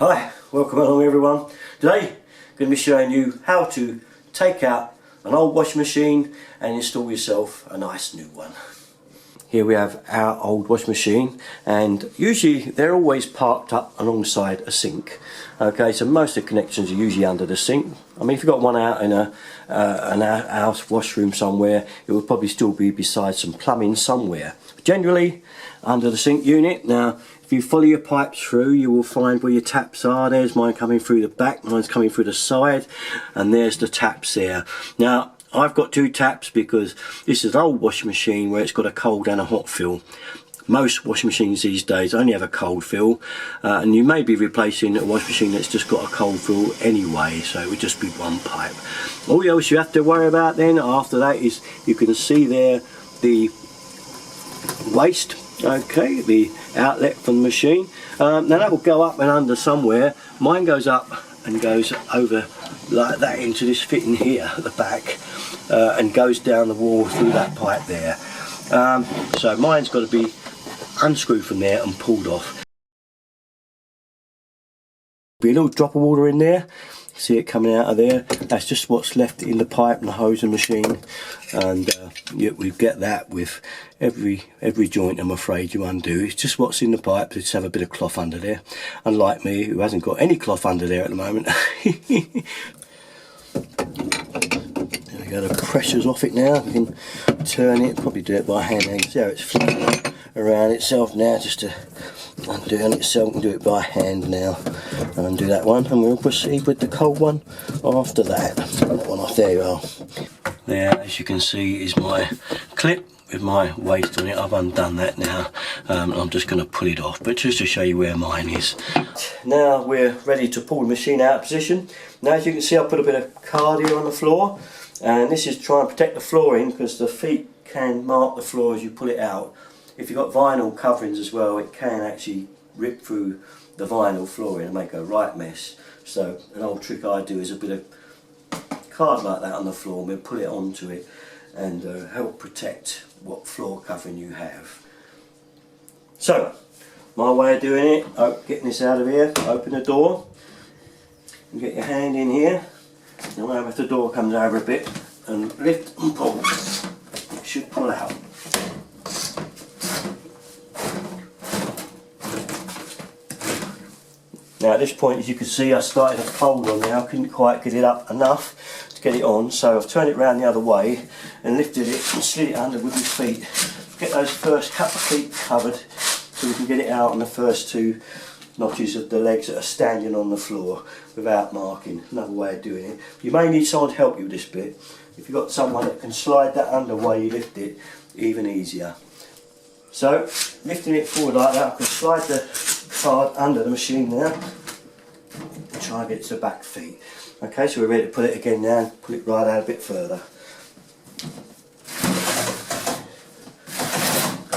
Hi, welcome along everyone. Today I'm going to be showing you how to take out an old washing machine and install yourself a nice new one. Here we have our old washing machine, and usually they're always parked up alongside a sink. Okay, so most of the connections are usually under the sink. I mean, if you've got one out in an house washroom somewhere, it will probably still be beside some plumbing somewhere. Generally under the sink unit. Now if you follow your pipes through, you will find where your taps are. There's mine coming through the back, mine's coming through the side, and there's the taps there. Now I've got two taps because this is an old washing machine where it's got a cold and a hot fill. Most washing machines these days only have a cold fill, and you may be replacing a washing machine that's just got a cold fill anyway, so it would just be one pipe. All else you have to worry about then after that is you can see there the waste, okay, the outlet from the machine. Now that will go up and under somewhere. Mine goes up and goes over like that into this fitting here at the back, and goes down the wall through that pipe there. So mine's got to be unscrewed from there and pulled off. Be a little drop of water in there. See it coming out of there. That's just what's left in the pipe and the hose and machine, and we get that with every joint. I'm afraid you undo. It's just what's in the pipe. Just have a bit of cloth under there. Unlike me, who hasn't got any cloth under there at the moment. There we go. The pressure's off it now. We can turn it. Probably do it by hand. You can see how it's flipping around itself now, just to undo it itself. We can do it by hand now and undo that one, and we'll proceed with the cold one after that. That one off. There you are. There, as you can see, is my clip with my waste on it. I've undone that now. I'm just going to pull it off, but just to show you where mine is. Now we're ready to pull the machine out of position. Now as you can see, I put a bit of card here on the floor, and this is to try and protect the flooring because the feet can mark the floor as you pull it out. If you've got vinyl coverings as well, it can actually rip through the vinyl flooring and make a right mess. So an old trick I do is a bit of card like that on the floor, and we'll pull it onto it and help protect what floor covering you have. So my way of doing it, getting this out of here, open the door and get your hand in here, and whenever the door comes over a bit and lift and pull, it should pull out. Now at this point, as you can see, I started a fold on there. I couldn't quite get it up enough to get it on, so I've turned it round the other way and lifted it and slid it under with my feet. Get those first couple of feet covered so we can get it out on the first two notches of the legs that are standing on the floor without marking. Another way of doing it. You may need someone to help you with this bit. If you've got someone that can slide that under while you lift it, even easier. So lifting it forward like that, I can slide the card under the machine now and try and get it to the back feet. Okay, so we're ready to put it again now and pull it right out a bit further.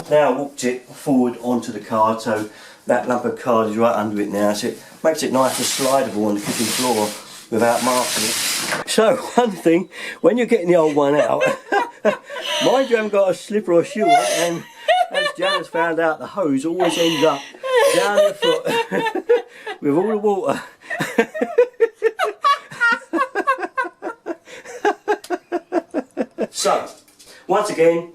Now I walked it forward onto the card, so that lump of card is right under it now, so it makes it nice and slidable on the kitchen floor without marking it. So one thing, when you're getting the old one out, mind you haven't got a slipper or shoe on, and as Janice found out, the hose always ends up down your foot with all the water. So, once again,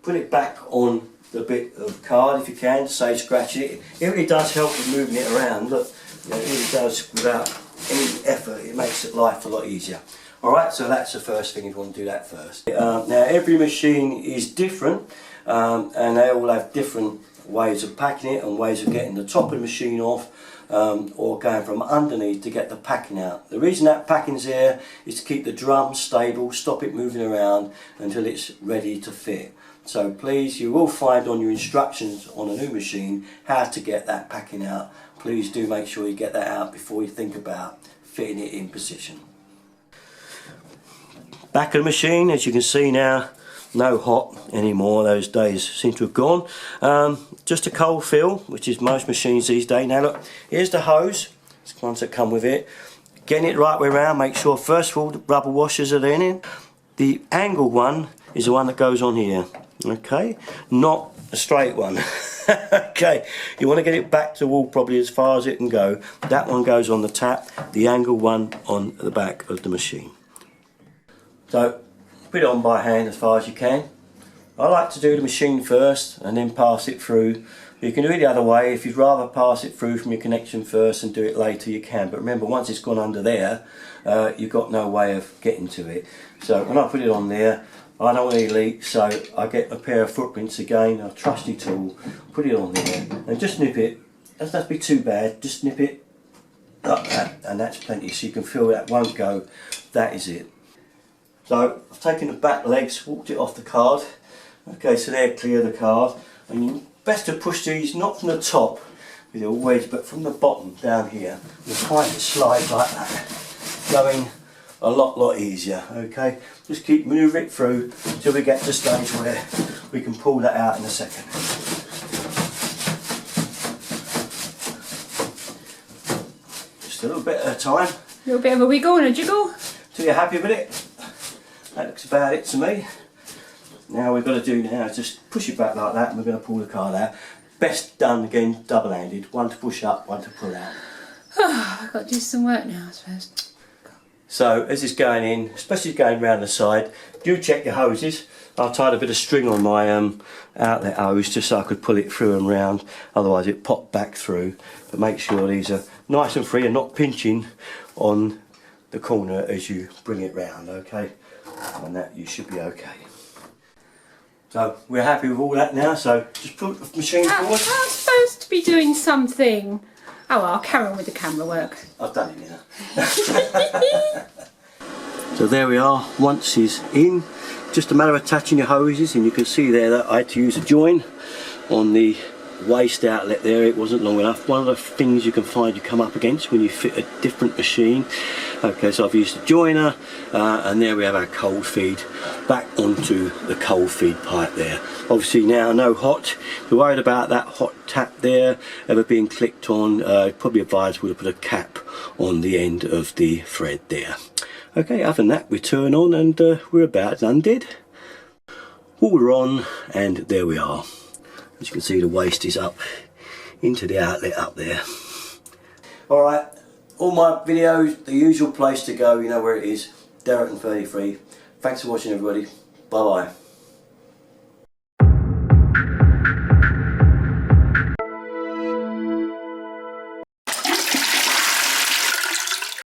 put it back on the bit of card if you can, say scratch it. It really does help with moving it around. Look, you know, it really does without any effort. It makes life a lot easier. Alright, so that's the first thing if you want to do that first. Now every machine is different, and they all have different ways of packing it and ways of getting the top of the machine off, or going from underneath to get the packing out. The reason that packing's there is to keep the drum stable, stop it moving around until it's ready to fit. So please, you will find on your instructions on a new machine how to get that packing out. Please do make sure you get that out before you think about fitting it in position. Back of the machine, as you can see now, no hot anymore. Those days seem to have gone. Just a cold fill, which is most machines these days. Now look, here's the hose. It's the ones that come with it. Getting it right way around, make sure first of all the rubber washers are in it. The angled one is the one that goes on here. Okay, not a straight one. Okay, you want to get it back to the wall probably as far as it can go. That one goes on the tap, the angle one on the back of the machine. So put it on by hand as far as you can. I like to do the machine first and then pass it through. You can do it the other way. If you'd rather pass it through from your connection first and do it later, you can. But remember, once it's gone under there, you've got no way of getting to it. So when I put it on there, I don't want any leaks, so I get a pair of footprints again, a trusty tool, put it on there, and just nip it. Doesn't have to be too bad, just nip it like that, and that's plenty. So you can feel that won't go. That is it. So I've taken the back legs, walked it off the card. Okay, so they're clear the card, and you best to push these not from the top with your wedge, but from the bottom down here. You find it slide like that, going a lot easier. Okay, just keep moving it through till we get to the stage where we can pull that out in a second. Just a little bit at a time. A little bit of a wiggle and a jiggle. Till you're happy with it. That looks about it to me. Now we've got to do now is just push it back like that, and we're going to pull the card out. Best done again double-handed, one to push up, one to pull out. I've got to do some work now, I suppose. So as it's going in, especially going round the side, do check your hoses. I tied a bit of string on my outlet hose just so I could pull it through and round, otherwise it popped back through. But make sure these are nice and free and not pinching on the corner as you bring it round, okay? And that you should be okay. So we're happy with all that now, so just put the machine forward. I'm supposed to be doing something. Oh well, I'll carry on with the camera work. I've done it now. So there we are, once it's in, just a matter of attaching your hoses, and you can see there that I had to use a join on the waste outlet there. It wasn't long enough. One of the things you can find you come up against when you fit a different machine. Okay, so I've used a joiner, and there we have our cold feed back onto the cold feed pipe there. Obviously now no hot. If you're worried about that hot tap there ever being clicked on, probably advised would have put a cap on the end of the thread there. Okay, other than that we turn on and we're about undid. Water on, and there we are. As you can see, the waste is up into the outlet up there. Alright, all my videos, the usual place to go, you know where it is, Derrick 33. Thanks for watching everybody, bye bye.